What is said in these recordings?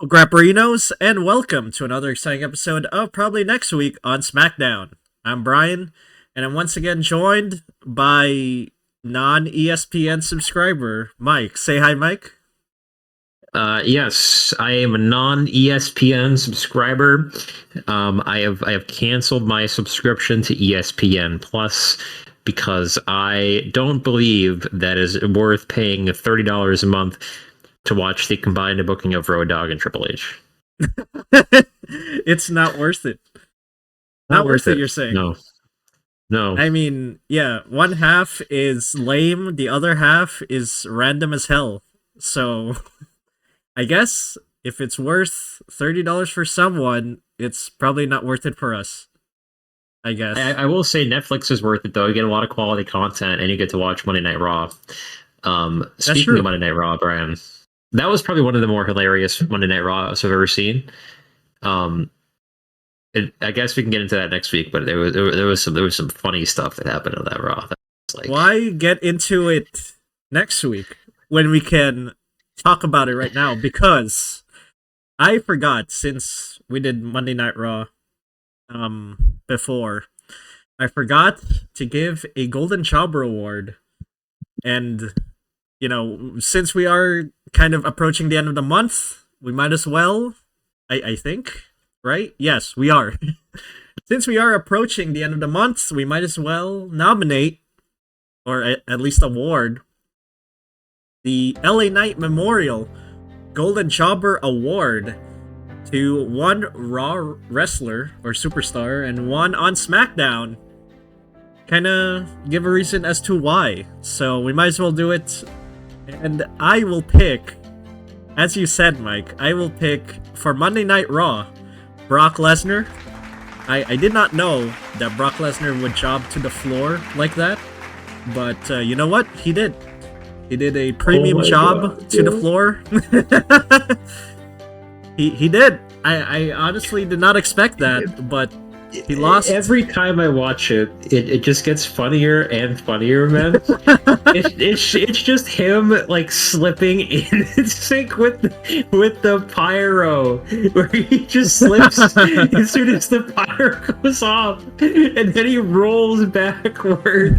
Grapperinos, and welcome to another exciting episode of Probably Next Week on Smackdown. I'm Bryon, and I'm once again joined by non-ESPN subscriber Mike. Say hi, Mike. Yes, I am a non-ESPN subscriber. I have canceled my subscription to ESPN Plus because I don't believe that is worth paying $30 a month to watch the combined booking of Road Dogg and Triple H. It's not worth it. Not worth it, you're saying? No. I mean, yeah, one half is lame, the other half is random as hell. So, I guess if it's worth $30 for someone, it's probably not worth it for us. I guess. I will say Netflix is worth it, though. You get a lot of quality content, and you get to watch Monday Night Raw. Speaking of Monday Night Raw, Brian, that was probably one of the more hilarious Monday Night Raws I've ever seen. I guess we can get into that next week, but there was some funny stuff that happened on that Raw. Why get into it next week when we can talk about it right now? Because I forgot, since we did Monday Night Raw before, I forgot to give a Golden Chopper Award, and since we are kind of approaching the end of the month, we might as well, I think, right? Yes, we are. Since we are approaching the end of the month, we might as well nominate, or at least award, the LA Knight Memorial Golden Jobber Award to one Raw wrestler or superstar and one on SmackDown. Kind of give a reason as to why. So we might as well do it. And I will pick, as you said, Mike, I will pick for Monday Night Raw, Brock Lesnar. I did not know that Brock Lesnar would job to the floor like that. But you know what? He did. He did a premium job to the floor. He did. I honestly did not expect that, but he lost. Every time I watch it, it just gets funnier and funnier, man. it's just him like slipping in sync with the pyro, where he just slips as soon as the pyro goes off, and then he rolls backward.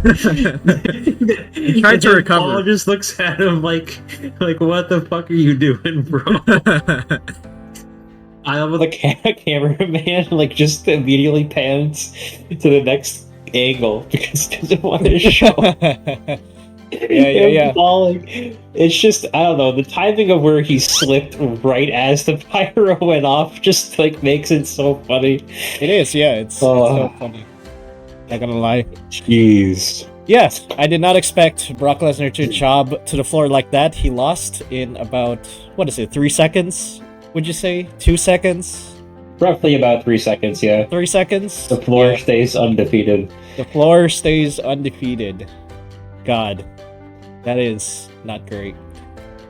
He tried to recover. Paul just looks at him like what the fuck are you doing, bro? I love the cameraman like just immediately pans to the next angle because he doesn't want to show. Yeah. Falling. It's just, I don't know, the timing of where he slipped right as the pyro went off just like makes it so funny. It is, yeah. It's so funny. Not gonna lie. Jeez. Yes, I did not expect Brock Lesnar to job to the floor like that. He lost in about, 3 seconds? Would you say 2 seconds? Roughly about 3 seconds, yeah. 3 seconds? The floor stays undefeated. The floor stays undefeated. God, that is not great.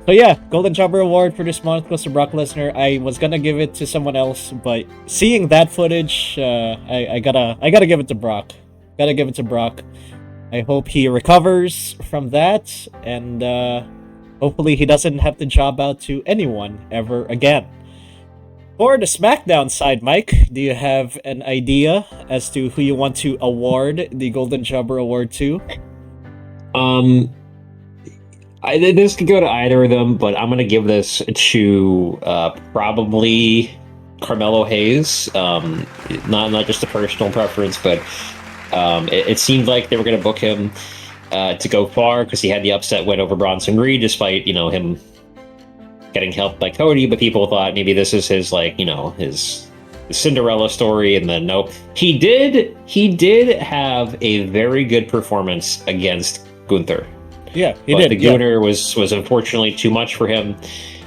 So yeah, Golden Jobber Award for this month goes to Brock Lesnar. I was gonna give it to someone else, but seeing that footage, I gotta give it to Brock. Gotta give it to Brock. I hope he recovers from that, and hopefully he doesn't have to job out to anyone ever again. For the SmackDown side, Mike, do you have an idea as to who you want to award the Golden Jobber Award to? This could go to either of them, but I'm going to give this to probably Carmelo Hayes. Not just a personal preference, but it seemed like they were going to book him to go far because he had the upset win over Bronson Reed, despite him getting helped by Cody. But people thought maybe this is his his Cinderella story, and then nope. He did have a very good performance against Gunther. Yeah, he but did. The Gunner was unfortunately too much for him.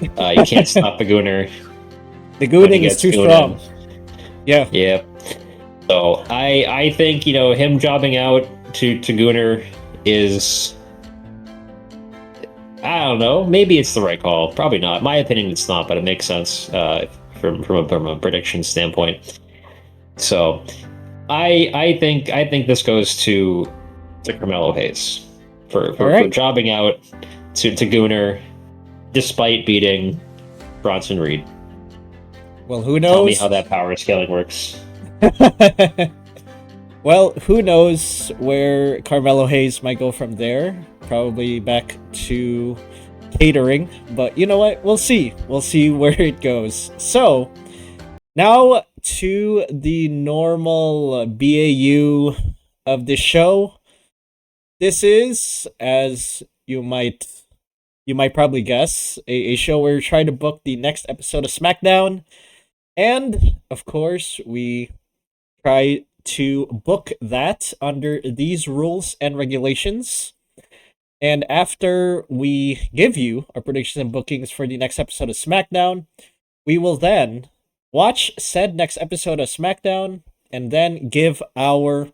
You can't stop the Gunner. The Gooning is too strong. Yeah. Yeah. So I think him jobbing out to Gunner is, I don't know, maybe it's the right call. Probably not. My opinion, it's not, but it makes sense from a prediction standpoint. So I think this goes to Carmelo Hayes for jobbing out to Gunner despite beating Bronson Reed. Well, who Tell me knows? how that power scaling works. Well, who knows where Carmelo Hayes might go from there? Probably back to catering, but you know what? We'll see. We'll see where it goes. So, now to the normal BAU of the show. This is, as you might probably guess, a show where we try to book the next episode of Smackdown, and of course, we try to book that under these rules and regulations. And after we give you our predictions and bookings for the next episode of SmackDown, we will then watch said next episode of SmackDown and then give our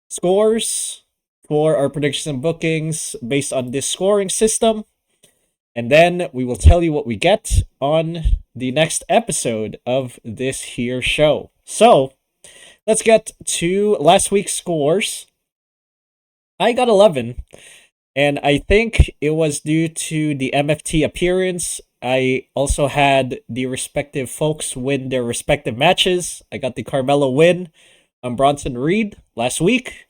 scores for our predictions and bookings based on this scoring system. And then we will tell you what we get on the next episode of this here show. So, let's get to last week's scores. I got 11, and I think it was due to the MFT appearance. I also had the respective folks win their respective matches. I got the Carmelo win on Bronson Reed last week.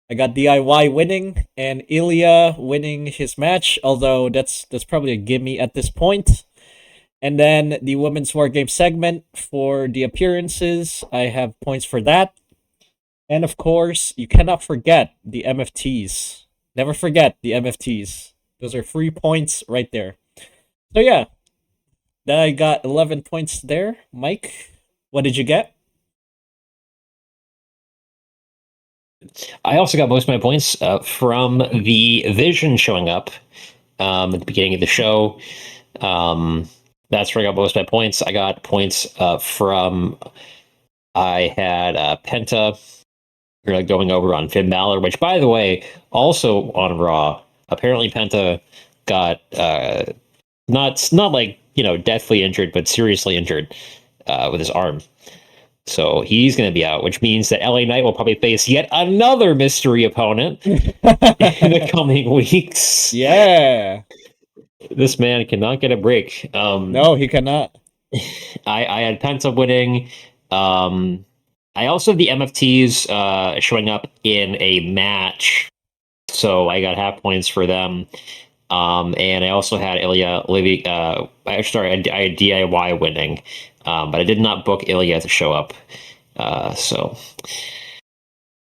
I got DIY winning and Ilja winning his match, although that's probably a gimme at this point. And then the Women's War Game segment for the appearances, I have points for that. And of course, you cannot forget the MFTs. Never forget the MFTs. Those are 3 points right there. So yeah, then I got 11 points there. Mike, what did you get? I also got most of my points from the Vision showing up at the beginning of the show. That's where I got most of my points. I got points from I had Penta going over on Finn Balor, which, by the way, also on Raw. Apparently, Penta got not like deathly injured, but seriously injured with his arm. So he's going to be out, which means that LA Knight will probably face yet another mystery opponent in the coming weeks. Yeah. This man cannot get a break. No, he cannot. I had Penta winning. I also have the MFTs showing up in a match, so I got half points for them. And I also had Ilja, I had DIY winning, but I did not book Ilja to show up. So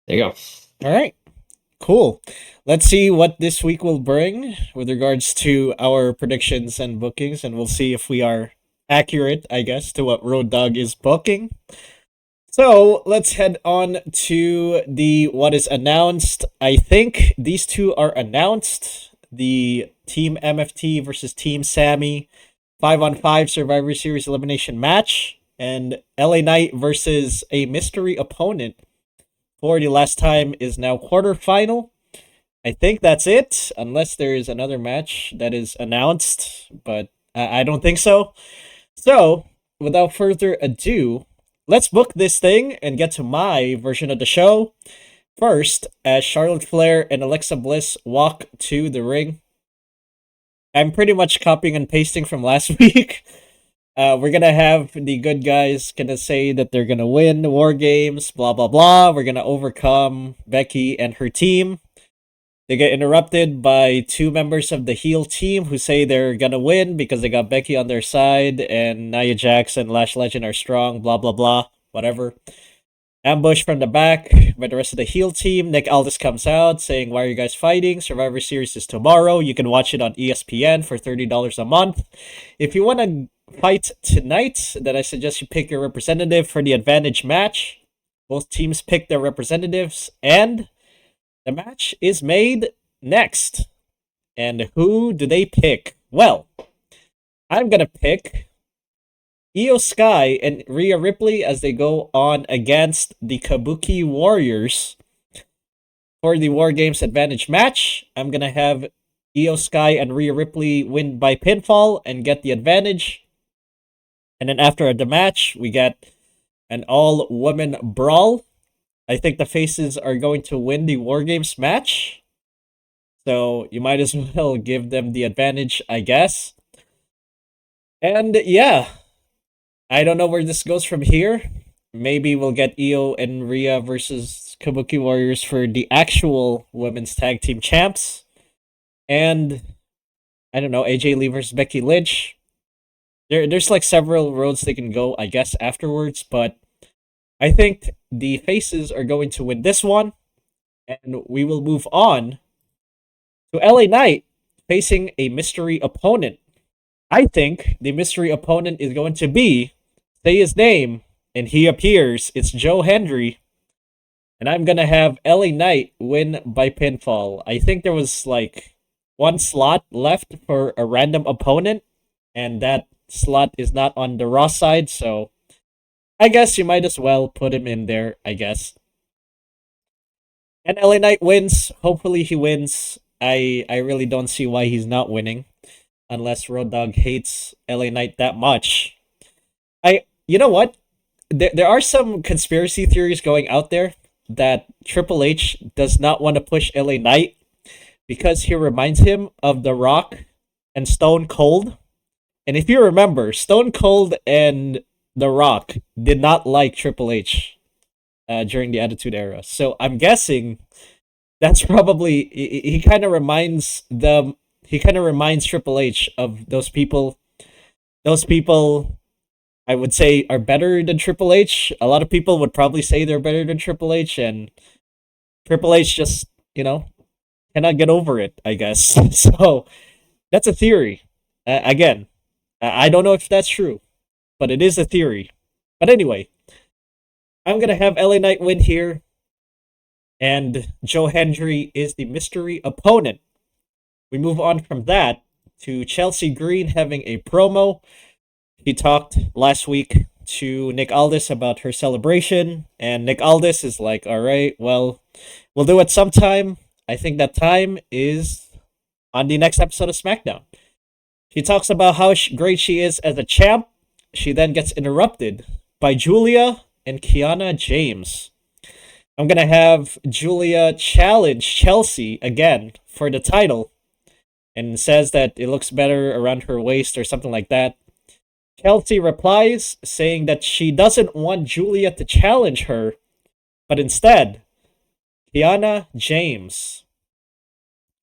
there you go. All right. Cool. Let's see what this week will bring with regards to our predictions and bookings, and we'll see if we are accurate, I guess, to what Road Dogg is booking. So let's head on to the what is announced. I think these two are announced. The Team MFT versus Team Sammy 5-on-5 Survivor Series elimination match, and LA Knight versus a mystery opponent for the last time is now quarterfinal. I think that's it, unless there is another match that is announced, but I don't think so. So, without further ado, let's book this thing and get to my version of the show. First, as Charlotte Flair and Alexa Bliss walk to the ring. I'm pretty much copying and pasting from last week. We're gonna have the good guys gonna say that they're gonna win the War Games, blah blah blah. We're gonna overcome Becky and her team. They get interrupted by two members of the heel team who say they're gonna win because they got Becky on their side and Nia Jax and Lash Legend are strong, blah blah blah, whatever. Ambush from the back by the rest of the heel team. Nick Aldis comes out saying, "Why are you guys fighting? Survivor Series is tomorrow. You can watch it on ESPN for $30 a month. If you want to fight tonight, then I suggest you pick your representative for the advantage match." Both teams pick their representatives, and the match is made next. And who do they pick? Well, I'm gonna pick Io Sky and Rhea Ripley as they go on against the Kabuki Warriors for the War Games Advantage match. I'm gonna have Io Sky and Rhea Ripley win by pinfall and get the advantage. And then after the match, we get an all-women brawl. I think the faces are going to win the War Games match. So you might as well give them the advantage, I guess. And yeah, I don't know where this goes from here. Maybe we'll get Io and Rhea versus Kabuki Warriors for the actual women's tag team champs. And I don't know, AJ Lee versus Becky Lynch. There's like several roads they can go, I guess, afterwards, but I think the faces are going to win this one, and we will move on to LA Knight facing a mystery opponent. I think the mystery opponent is going to be, say his name, and he appears. It's Joe Hendry, and I'm gonna have LA Knight win by pinfall. I think there was like one slot left for a random opponent, and that slot is not on the Raw side, so I guess you might as well put him in there, I guess. And LA Knight wins. Hopefully he wins. I really don't see why he's not winning. Unless Road Dogg hates LA Knight that much. You know what? There are some conspiracy theories going out there that Triple H does not want to push LA Knight because he reminds him of The Rock and Stone Cold. And if you remember, Stone Cold and The Rock did not like Triple H during the Attitude Era. So I'm guessing that's probably he kind of reminds them. He kind of reminds Triple H of those people. Those people, I would say, are better than Triple H. A lot of people would probably say they're better than Triple H, and Triple H just cannot get over it, I guess. So that's a theory. Again, I don't know if that's true, but it is a theory. But anyway, I'm gonna have LA Knight win here, and Joe Hendry is the mystery opponent. We move on from that to Chelsea Green having a promo. He talked last week to Nick Aldis about her celebration, and Nick Aldis is like, all right, well, we'll do it sometime. I think that time is on the next episode of Smackdown. She talks about how great she is as a champ. She then gets interrupted by Julia and Kiana James. I'm going to have Julia challenge Chelsea again for the title and says that it looks better around her waist or something like that. Chelsea replies saying that she doesn't want Julia to challenge her, but instead, Kiana James.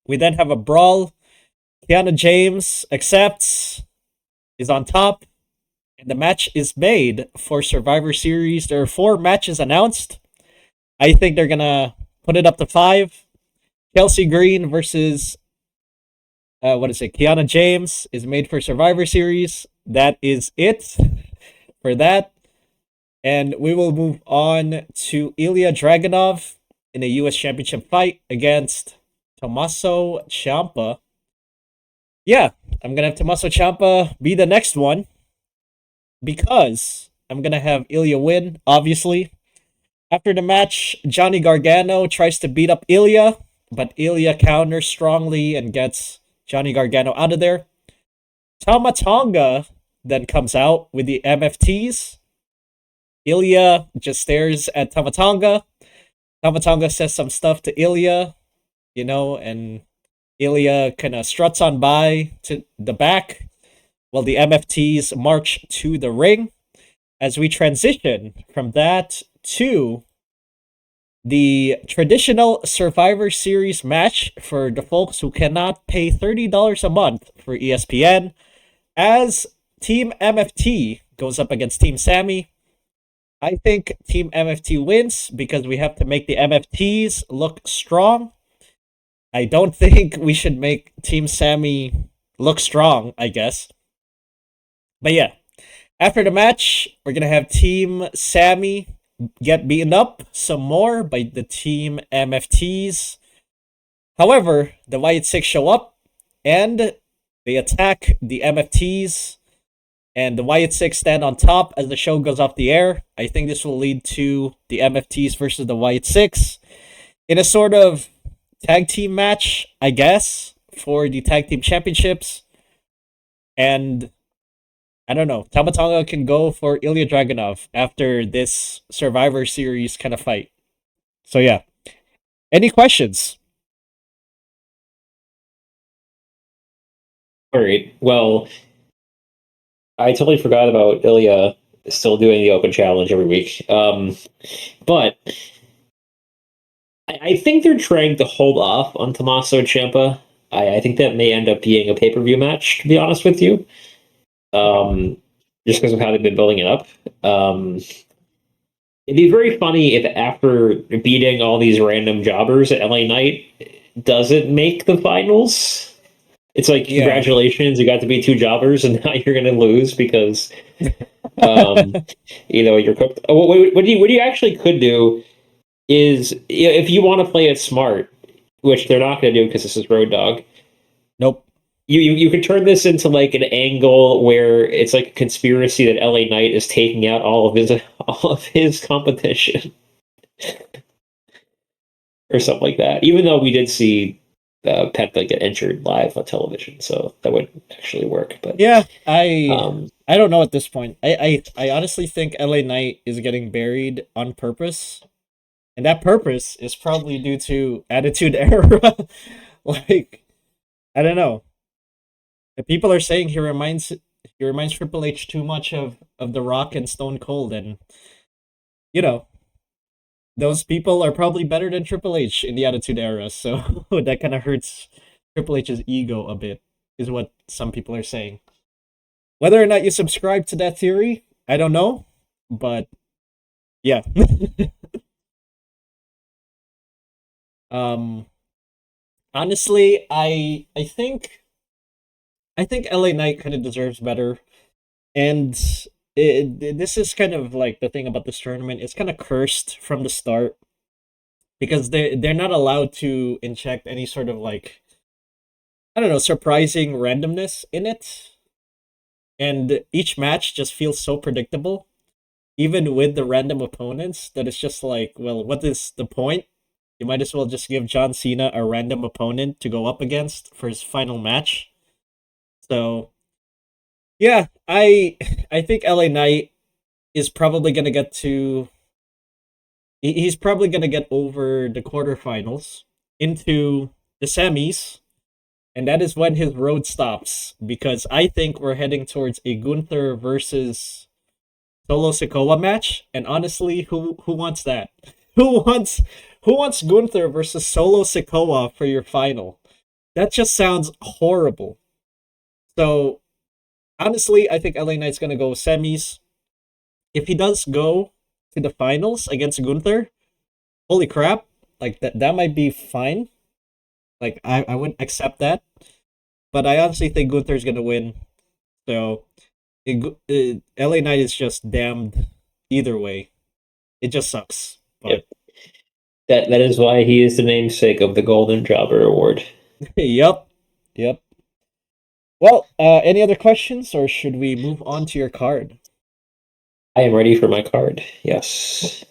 We then have a brawl. Kiana James accepts, is on top, and the match is made for Survivor Series. There are 4 matches announced. I think they're going to put it up to 5. Chelsea Green versus Kiana James is made for Survivor Series. That is it for that. And we will move on to Ilya Dragunov in a US Championship fight against Tommaso Ciampa. Yeah, I'm going to have Tommaso Ciampa be the next one because I'm going to have Ilya win, obviously. After the match, Johnny Gargano tries to beat up Ilya, but Ilya counters strongly and gets Johnny Gargano out of there. Tama Tonga then comes out with the MFTs. Ilya just stares at Tama Tonga. Tama Tonga says some stuff to Ilya, and Ilya kind of struts on by to the back while the MFTs march to the ring. As we transition from that to the traditional Survivor Series match for the folks who cannot pay $30 a month for ESPN, as Team MFT goes up against Team Sammy. I think Team MFT wins because we have to make the MFTs look strong. I don't think we should make Team Sammy look strong, I guess. But yeah, after the match, we're going to have Team Sammy get beaten up some more by the Team MFTs. However, the Wyatt Six show up and they attack the MFTs, and the Wyatt Six stand on top as the show goes off the air. I think this will lead to the MFTs versus the Wyatt Six in a sort of tag team match, I guess, for the tag team championships. And I don't know, Tama Tonga can go for Ilya Dragunov after this Survivor Series kind of fight. So yeah. Any questions? All right. Well, I totally forgot about Ilya still doing the Open Challenge every week. But I think they're trying to hold off on Tommaso Ciampa. I think that may end up being a pay-per-view match, to be honest with you. Just because of how they've been building it up. It'd be very funny if after beating all these random jobbers at LA Knight doesn't make the finals. It's like, Yeah. congratulations, you got to beat two jobbers, and now you're going to lose because you're cooked. What you actually could do is, if you want to play it smart, which they're not going to do because this is Road Dogg. Nope. You could turn this into like an angle where it's like a conspiracy that LA Knight is taking out all of his competition, or something like that. Even though we did see Penta get injured live on television, so that would actually work. But yeah, I don't know at this point. I honestly think LA Knight is getting buried on purpose, and that purpose is probably due to Attitude Era. Like, I don't know. The people are saying he reminds Triple H too much of The Rock and Stone Cold, and those people are probably better than Triple H in the Attitude Era, so that kind of hurts Triple H's ego a bit, is what some people are saying. Whether or not you subscribe to that theory, I don't know, but yeah. Honestly, I think LA Knight kind of deserves better, and this is kind of like the thing about this tournament. It's kind of cursed from the start because they're not allowed to inject any sort of, like, I don't know, surprising randomness in it, and each match just feels so predictable, even with the random opponents, that it's just like, well, what is the point? You might as well just give John Cena a random opponent to go up against for his final match. So, yeah, I think LA Knight is probably gonna get to. He's probably gonna get over the quarterfinals into the semis, and that is when his road stops. Because I think we're heading towards a Gunther versus Solo Sikoa match, and honestly, who wants that? Who wants Gunther versus Solo Sikoa for your final? That just sounds horrible. So honestly, I think LA Knight's gonna go semis. If he does go to the finals against Gunther, holy crap! Like that might be fine. Like I wouldn't accept that, but I honestly think Gunther's gonna win. So LA Knight is just damned either way. It just sucks. But yep. That is why he is the namesake of the Golden Jobber Award. yep. Well, any other questions, or should we move on to your card? I am ready for my card. Yes.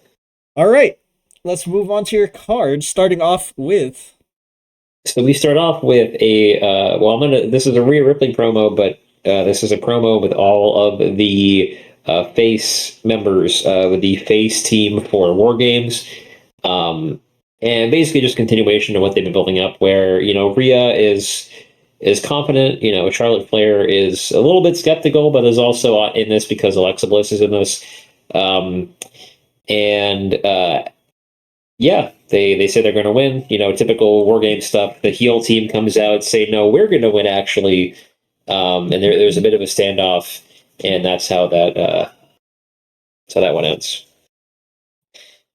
All right, let's move on to your card. Starting off with. So we start off with a this is a Rhea Ripley promo, but this is a promo with all of the face members with the face team for War Games. And basically just continuation of what they've been building up, where, Rhea is confident, Charlotte Flair is a little bit skeptical, but is also in this because Alexa Bliss is in this. They say they're going to win, typical War Game stuff. The heel team comes out, say, no, we're going to win, actually. And there's a bit of a standoff, and that's how that one ends.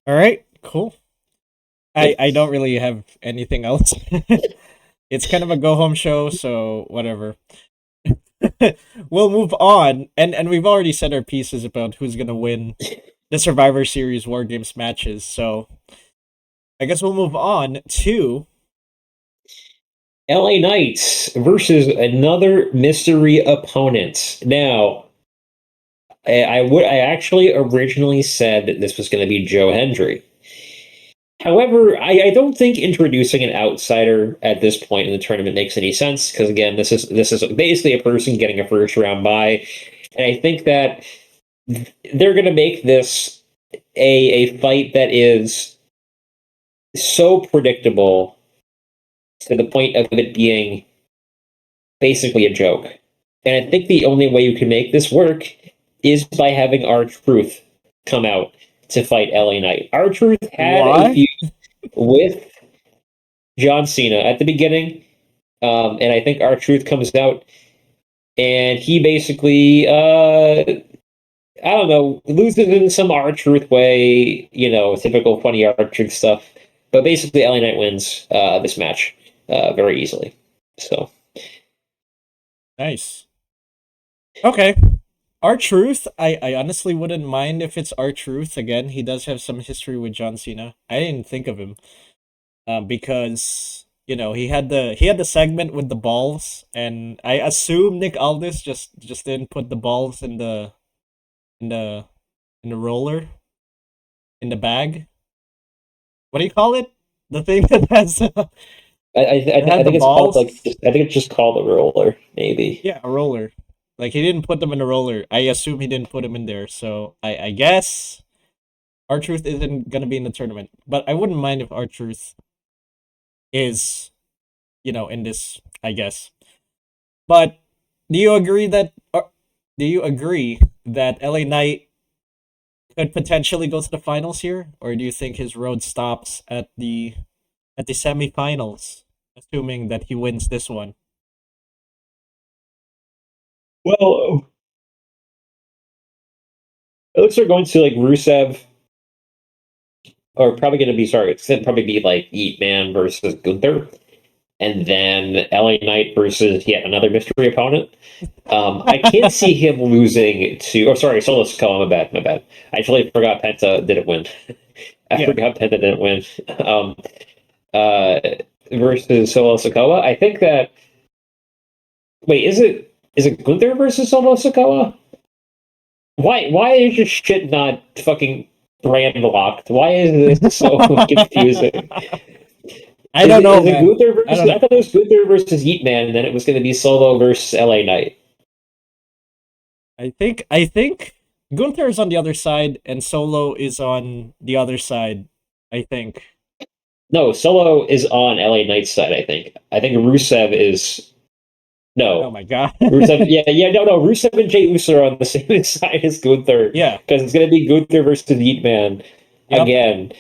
All right, cool. I don't really have anything else. It's kind of a go home show, so whatever. We'll move on, and we've already said our pieces about who's gonna win the Survivor Series War Games matches. So I guess we'll move on to LA Knights versus another mystery opponent. Now, I actually originally said that this was going to be Joe Hendry. However, I don't think introducing an outsider at this point in the tournament makes any sense, because again, this is basically a person getting a first round bye, and I think that they're going to make this a fight that is so predictable to the point of it being basically a joke. And I think the only way you can make this work is by having R-Truth come out to fight LA Knight. R-Truth had Why? a feud with John Cena at the beginning, and I think R-Truth comes out, and he basically, I don't know, loses in some R-Truth way, typical funny R-Truth stuff. But basically, LA Knight wins this match very easily. So Nice. Okay. R-Truth, I honestly wouldn't mind if it's R-Truth. Again, he does have some history with John Cena. I didn't think of him. Because he had the segment with the balls, and I assume Nick Aldis just didn't put the balls in the in the roller in the bag. What do you call it? The thing that has that I had the think it's called balls. I think it's just called a roller, maybe. Yeah, a roller. Like he didn't put them in a roller. I assume he didn't put them in there. So I guess R-Truth isn't gonna be in the tournament, but I wouldn't mind if R-Truth is in this. I guess. But do you agree that do you agree that LA Knight could potentially go to the finals here, or do you think his road stops at the semifinals, assuming that he wins this one? Well, it looks like going to like Rusev, or probably going to be sorry. It's going to probably be like Yeet Man versus Gunther, and then LA Knight versus yet another mystery opponent. I can't see him losing to. Oh, sorry, Solo Sikoa. My bad. I totally forgot Penta didn't win. I Yeah. forgot Penta didn't win. Um, uh, versus Solo Sikoa. I think that. Wait, is it Gunther versus Solo Sikoa? Why is this shit not fucking brand locked? Why is this so confusing? I don't know, Is it man. Gunther I versus? don't I know. thought it was Gunther versus Yeet Man, and then it was going to be Solo versus LA Knight. I think Gunther is on the other side and Solo is on the other side. I think. No, Solo is on LA Knight's side. I think Rusev is Oh no. my god. Rusev, yeah, no. Rusev and Jey Uso are on the same side as Gunther Yeah. because it's going to be Gunther versus Yeet Man Yep. again.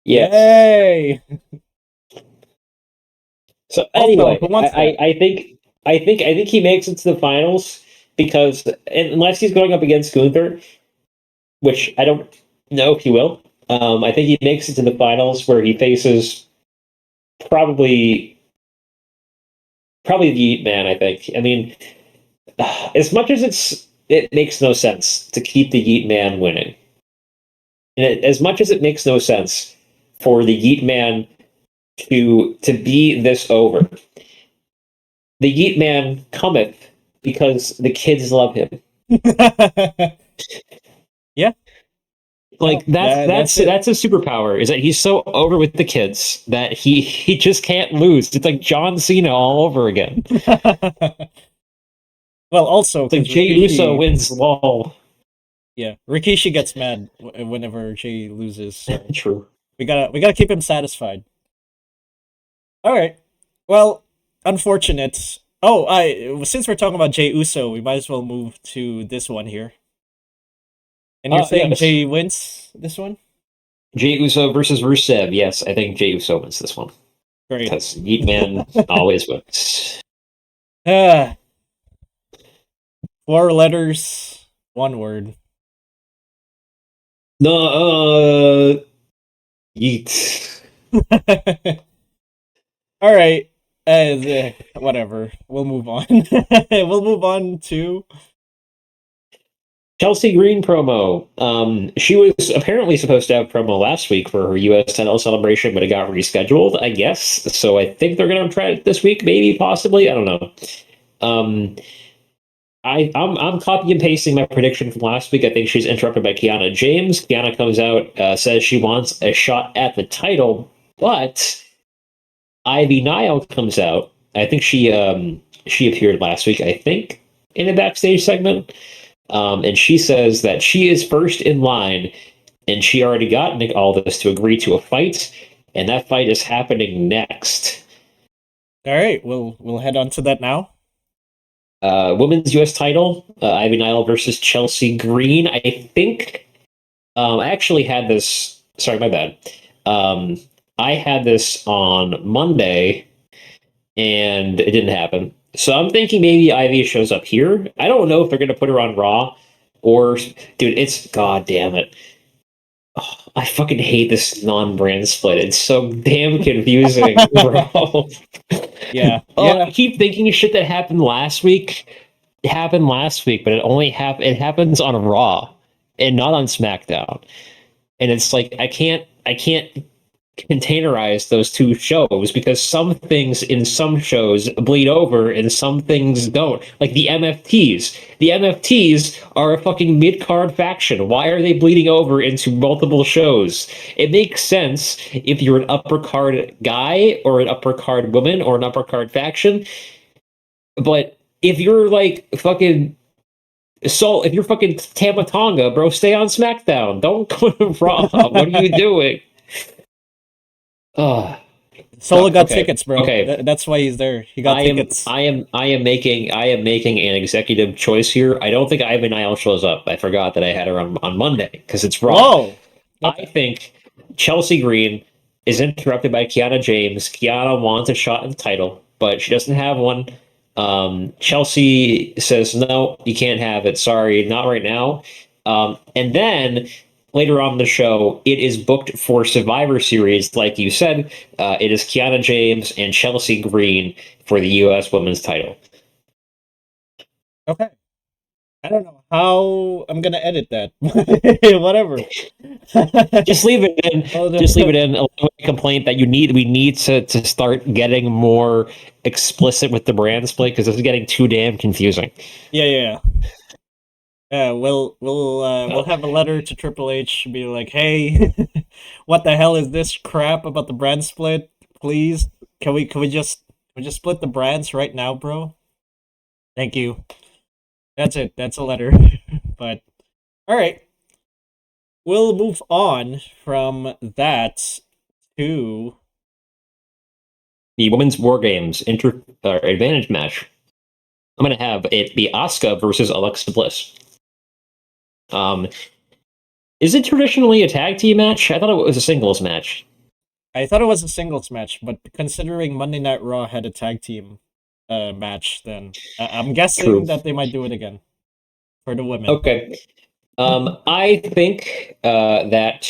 Yes. Yay. So Also, anyway, who wants that? I think he makes it to the finals because unless he's going up against Gunther, which I don't know if he will. I think he makes it to the finals where he faces probably probably the Yeet Man. I think. I mean, as much as it makes no sense to keep the Yeet Man winning, and as much as it makes no sense for the Yeet Man to be this over, the Yeet Man cometh because the kids love him. Yeah. Like No, that's it. that's a superpower is that he's so over with the kids that he just can't lose. It's like John Cena all over again. Well, also It's like because Jey Uso Rikishi, wins LOL. yeah, Rikishi gets mad whenever Jay loses. So True. we gotta keep him satisfied. All right. Well, unfortunate. Oh, I since we're talking about Jay Uso, we might as well move to this one here. And you're saying Yes. Jay wins this one? Jey Uso versus Rusev. Yes, I think Jey Uso wins this one Great. because Yeet Man always wins. Ah, 4 letters, one word. No, Yeet. All right. Whatever. We'll move on. We'll move on to. Chelsea Green promo. She was apparently supposed to have promo last week for her U.S. title celebration, but it got rescheduled, I guess. So I think they're going to try it this week, maybe, possibly. I don't know. Um, I'm copy and pasting my prediction from last week. I think she's interrupted by Kiana James. Kiana comes out, says she wants a shot at the title, but Ivy Nile comes out. I think she appeared last week. I think in a backstage segment. And she says that she is first in line, and she already got Nick Aldis to agree to a fight, and that fight is happening next. All right. We'll head on to that now. Women's U.S. title, Ivy Nile versus Chelsea Green. I think I actually had this. Sorry, my bad. Um, I had this on Monday, and it didn't happen. So I'm thinking maybe Ivy shows up here. I don't know if they're going to put her on Raw or, dude, it's god damn it. Oh, I fucking hate this non-brand split. It's so damn confusing, bro. Yeah, Oh, yeah. I keep thinking shit that happened last week happened last week, but it happens on Raw and not on SmackDown. And it's like I can't containerize those two shows because some things in some shows bleed over and some things don't. Like the MFTs. The MFTs are a fucking mid card faction. Why are they bleeding over into multiple shows? It makes sense if you're an upper card guy or an upper card woman or an upper card faction. But if you're like fucking if you're fucking Tama Tonga, bro, stay on SmackDown. Don't go to Raw. What are you doing? Oh, Solo got okay. tickets, bro. Okay. That's why he's there. He got tickets. I am making an executive choice here. I don't think Ivan Nile shows up. I forgot that I had her on Monday because it's Raw. Whoa. I think Chelsea Green is interrupted by Kiana James. Kiana wants a shot at the title, but she doesn't have one. Chelsea says, no, you can't have it. Sorry, not right now. And then later on in the show, it is booked for Survivor Series, like you said. It is Kiana James and Chelsea Green for the U.S. Women's title. Okay. I don't know how I'm gonna edit that. Whatever. Just leave it in. Oh, no. Just leave it in. A complaint that we need to start getting more explicit with the brand split because this is getting too damn confusing. Yeah, yeah, yeah. Yeah, we'll have a letter to Triple H, be like, hey, what the hell is this crap about the brand split? Please, can we just split the brands right now, bro? Thank you. That's it. That's a letter. But all right, we'll move on from that to The women's War Games advantage match. I'm going to have it be Asuka versus Alexa Bliss. Um, is it traditionally a tag team match? I thought it was a singles match. I thought it was a singles match, but considering Monday Night Raw had a tag team match, then I'm True. guessing that they might do it again for the women. Okay. I think that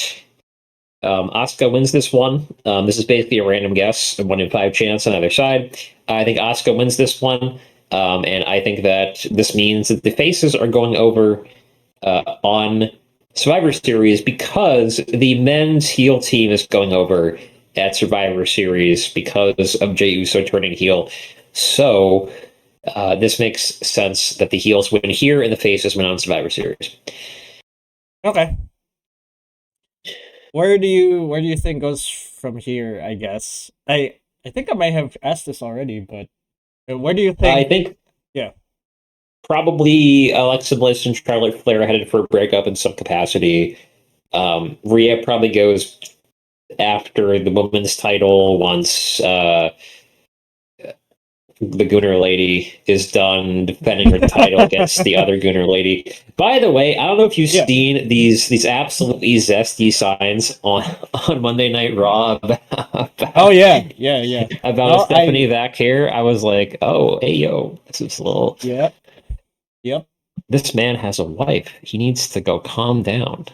Asuka wins this one. This is basically a random guess, a 1 in 5 chance on either side. I think Asuka wins this one, and I think that this means that the faces are going over on Survivor Series because the men's heel team is going over at Survivor Series because of Jey Uso turning heel. So this makes sense that the heels win here and the faces win on Survivor Series. Okay. Where do you think goes from here? I guess I think I might have asked this already, but where do you I think? think Yeah. probably Alexa Bliss and Charlotte Flair are headed for a breakup in some capacity. Rhea probably goes after the women's title once the Gooner lady is done defending her title against the other Gooner lady. By the way, I don't know if you've Yeah. seen these absolutely zesty signs on Monday Night Raw Oh yeah, yeah, yeah. about No, Stephanie Vac here. I was like, oh, hey yo, this is a little. yeah, yep. This man has a wife. He needs to go calm down.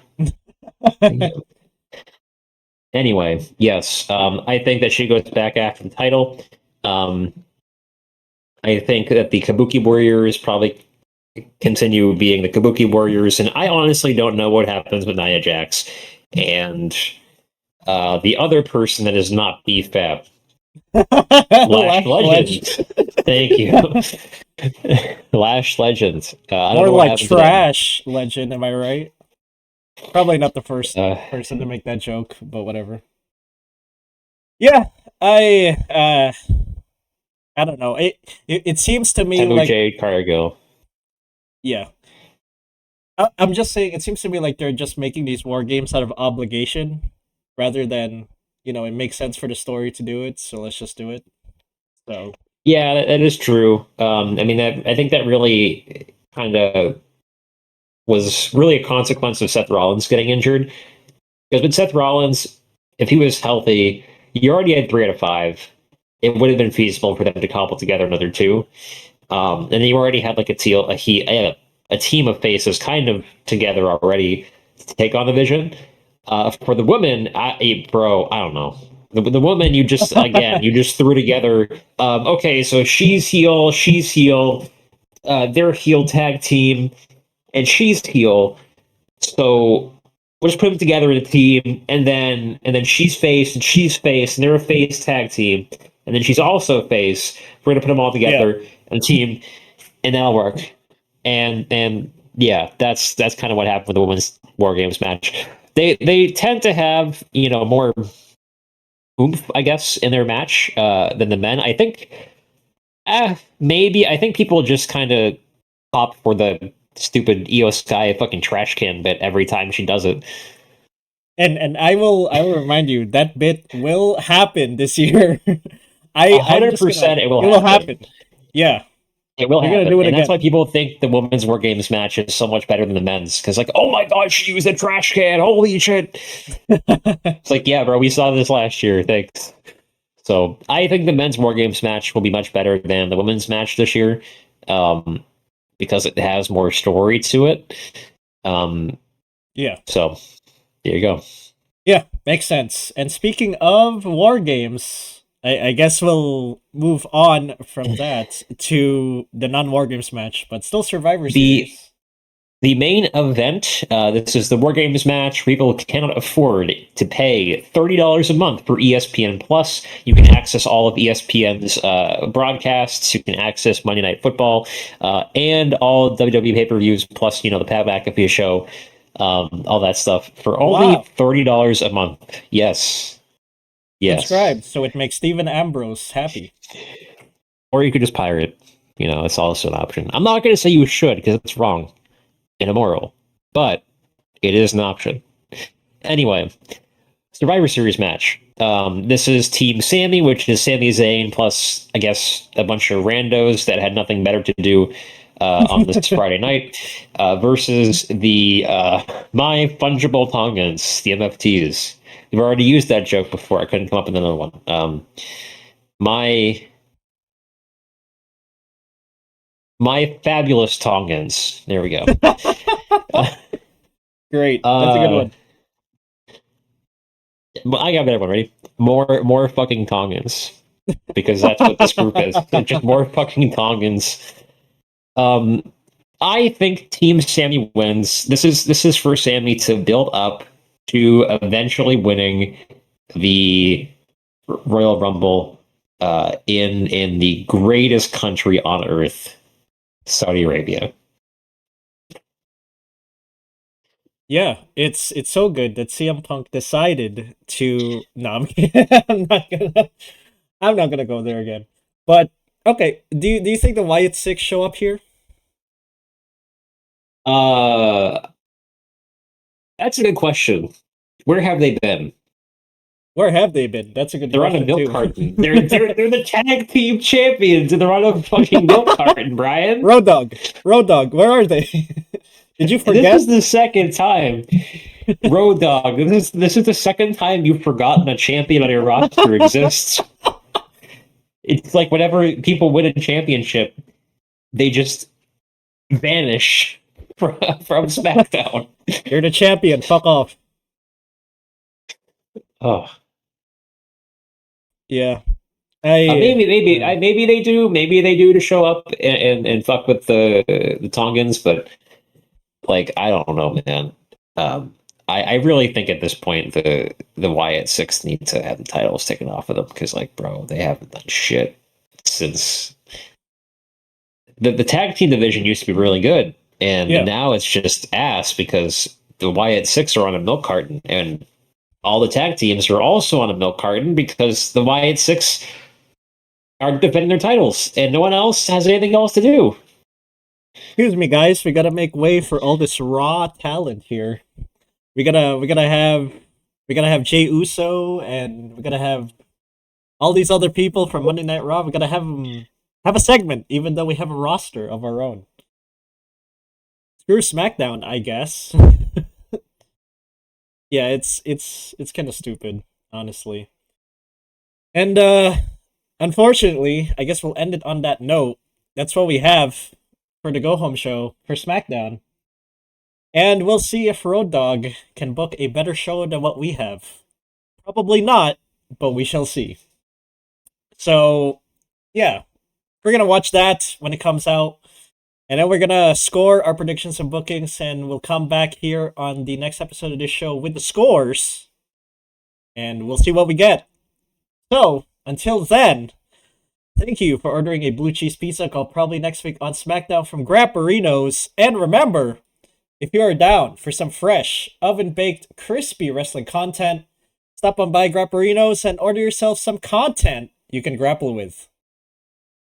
Anyway, yes, I think that she goes back after the title. Um, I think that the Kabuki Warriors probably continue being the Kabuki Warriors, and I honestly don't know what happens with Nia Jax and the other person that is not BFAB, Lash Lash Ledge. Legend. Thank you, Lash Legend. I don't More know what like happened to them. trash legend, am I right? Probably not the first Uh, person to make that joke, but whatever. Yeah, I don't know. It seems to me Temu like Jade Cargill. yeah. I'm just saying it seems to me like they're just making these war games out of obligation rather than, it makes sense for the story to do it, so let's just do it. So Yeah, that is true. I mean, I think that really kind of was really a consequence of Seth Rollins getting injured. Because with Seth Rollins, if he was healthy, you already had 3 out of 5. It would have been feasible for them to cobble together another two. And then you already had like a team of faces kind of together already to take on the vision. For the women, bro, I don't know. The woman, you just threw together. Okay, so she's heel, they're heel tag team, and she's heel. So we'll just put them together in a team, and then she's face, and they're a face tag team, and then she's also face. We're gonna put them all Yeah. together in a team, and that'll work. And yeah, that's kind of what happened with the women's War Games match. They tend to have more oomph, I guess, in their match than the men. I think maybe I think people just kind of pop for the stupid Io Sky fucking trash can bit every time she does it. And I will remind you that bit will happen this year. A I'm hundred just gonna, percent, it will it will happen. happen. Yeah, It will they're gonna happen, do it and that's why again. people think the women's War Games match is so much better than the men's. Because like, oh my god, she used a trash can! Holy shit! It's like, yeah, bro, we saw this last year. Thanks. So I think the men's War Games match will be much better than the women's match this year, um, because it has more story to it. Um, Yeah. so there you go. Yeah, makes sense. And speaking of war games, I guess we'll move on from that to the non-war games match, but still Survivor The Series. The main event, this is the War Games match. People cannot afford to pay $30 a month for ESPN Plus. You can access all of ESPN's broadcasts. You can access Monday Night Football and all WWE pay-per-views, plus the Pat McAfee show, all that stuff for only Wow, $30 a month. Yes, yes. subscribed, so it makes Stephen Ambrose happy. Or you could just pirate. It's also an option. I'm not going to say you should because it's wrong and immoral, but it is an option. Anyway, Survivor Series match. This is Team Sammy, which is Sami Zayn plus, I guess, a bunch of randos that had nothing better to do on this Friday night, versus the My Fungible Tongans, the MFTs. We've already used that joke before. I couldn't come up with another one. My My Fabulous Tongans. There we go. Great, that's a good uh, one. I got a better one. Ready? More fucking Tongans, because that's what this group is. It's just more fucking Tongans. Um, I think Team Sammy wins. This is for Sammy to build up to eventually winning the Royal Rumble in the greatest country on earth, Saudi Arabia. Yeah, it's so good that CM Punk decided to. No, I'm not gonna. I'm not gonna go there again. But okay, do you think the Wyatt Six show up here? Uh, that's a good question. Where have they been? Where have they been? That's a good They're on a question milk too. carton. They're the tag team champions, and they're on a fucking milk carton, Brian. Road Dogg, Road Dogg, where are they? Did you This forget? is the second time, Road Dogg. This is the second time you've forgotten a champion on your roster exists. It's like whenever people win a championship, they just vanish from SmackDown. You're the champion. Fuck off. Oh, Yeah, I. Yeah. maybe they do to show up and fuck with the Tongans, but like I don't know, man. Um, I really think at this point the Wyatt Six need to have the titles taken off of them because like, bro, they haven't done shit since the tag team division used to be really good, and Yeah. now it's just ass because the Wyatt Six are on a milk carton, and all the tag teams are also on a milk carton because the Wyatt Six are defending their titles, and no one else has anything else to do. Excuse me, guys. We gotta make way for all this raw talent here. We gotta have Jay Uso, and we gotta have all these other people from Monday Night Raw, we gotta have a segment, even though we have a roster of our own. Screw SmackDown, I guess. Yeah, it's kind of stupid, honestly. And unfortunately, I guess we'll end it on that note. That's what we have for the go home show for SmackDown. And we'll see if Road Dogg can book a better show than what we have. Probably not, but we shall see. So, yeah, we're gonna watch that when it comes out. And then we're gonna score our predictions and bookings, and we'll come back here on the next episode of this show with the scores. And we'll see what we get. So, until then, thank you for ordering a blue cheese pizza called probably next week on SmackDown from Grapperinos. And remember, if you are down for some fresh, oven-baked, crispy wrestling content, stop on by Grapperinos and order yourself some content you can grapple with.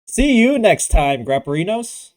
See you next time, Grapperinos.